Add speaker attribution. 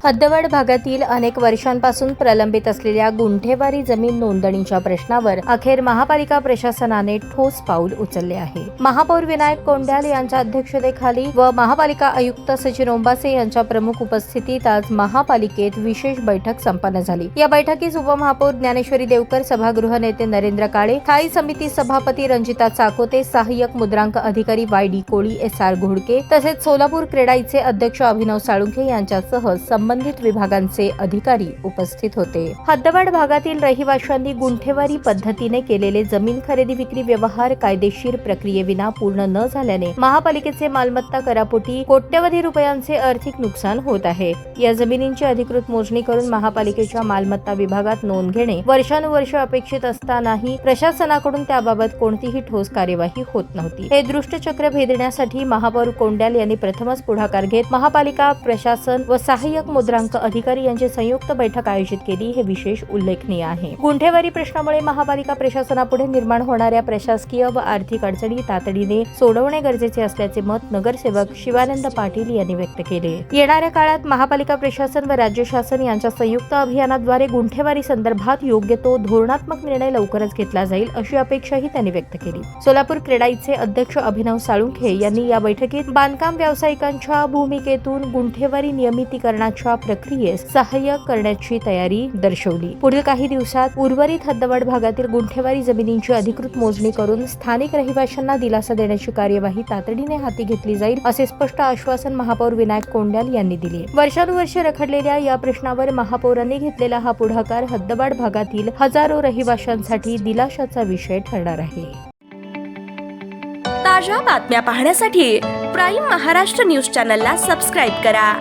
Speaker 1: हद्दवाड भागातील अनेक वर्षांपासून प्रलंबित असलेल्या गुंठेवारी जमीन नोंदणीच्या प्रश्नावर अखेर महापालिका प्रशासनाने ठोस पाऊल उचलले आहे। महापौर विनायक कोंड्याल यांच्या अध्यक्षतेखाली व महापालिका आयुक्त सचिन ओंबासे यांच्या प्रमुख उपस्थितीत आज महापालिकेत विशेष बैठक संपन्न झाली। या बैठकीस उपमहापौर ज्ञानेश्वरी देवकर, सभागृह नेते नरेंद्र काळे, स्थायी समिती सभापती रंजिता चाकोते, सहाय्यक मुद्रांक अधिकारी वाय.डी. कोळी, एस.आर. घोडके तसेच सोलापूर क्रेडाईचे अध्यक्ष अभिनव साळुंखे यांच्यासह संबंधित विभागांचे अधिकारी उपस्थित होते। हद्दवाड भागातील रहिवाशांनी गुंठेवारी पद्धतीने केलेले जमीन खरेदी विक्री व्यवहार कायदेशीर प्रक्रियेविना पूर्ण न झाल्याने महापालिकेचे मालमत्ता करापोटी कोट्यवधी रुपयांचे आर्थिक नुकसान होत आहे। या जमिनींची अधिकृत मोजणी करून महापालिकेच्या मालमत्ता विभागात नोंद घेणे वर्षानुवर्ष अपेक्षित असतानाही प्रशासनाकडून त्याबाबत कोणतीही ठोस कार्यवाही होत नव्हती। हे दृष्टचक्र भेदण्यासाठी महापौर कोंड्याल यांनी प्रथमच पुढाकार घेत महापालिका प्रशासन व सहाय्यक मुद्रांक अधिकारी यांची संयुक्त बैठक आयोजित केली, हे विशेष उल्लेखनीय आहे। गुंठेवारी प्रश्नामुळे महापालिका प्रशासनापुढे निर्माण होणाऱ्या प्रशासकीय व आर्थिक अडचणी तातडीने सोडवणे गरजेचे असल्याचे मत नगरसेवक शिवानंद पाटील यांनी व्यक्त केले। येणाऱ्या काळात महापालिका प्रशासन व राज्य शासन यांच्या संयुक्त अभियानाद्वारे गुंठेवारी संदर्भात योग्य तो धोरणात्मक निर्णय लवकरच घेतला जाईल, अशी अपेक्षाही त्यांनी व्यक्त केली। सोलापूर क्रेडाईचे अध्यक्ष अभिनव साळुंखे यांनी या बैठकीत बांधकाम व्यावसायिकांच्या भूमिकेतून गुंठेवारी नियमितीकरणाच्या प्रक्रियेस सहाय्य करण्याची तयारी दर्शवली। पुढील काही दिवसात उर्वरित हद्दवाड भागातील गुंठेवारी जमिनींची अधिकृत मोजणी करून स्थानिक रहिवाशांना दिलासा देण्याची कार्यवाही तातडीने हाती घेतली जाईल, असे स्पष्ट आश्वासन महापौर विनायक कोंड्याल यांनी दिले। वर्षानुवर्षे रखडलेल्या या प्रश्नावर महापौरांनी घेतलेला हा पुढाकार हद्दवाड भागातील हजारो रहिवाशांसाठी दिलाशाचा विषय ठरणार आहे।
Speaker 2: ताज्या बातम्या पाहण्यासाठी प्राईम महाराष्ट्र न्यूज चॅनलला सबस्क्राईब करा।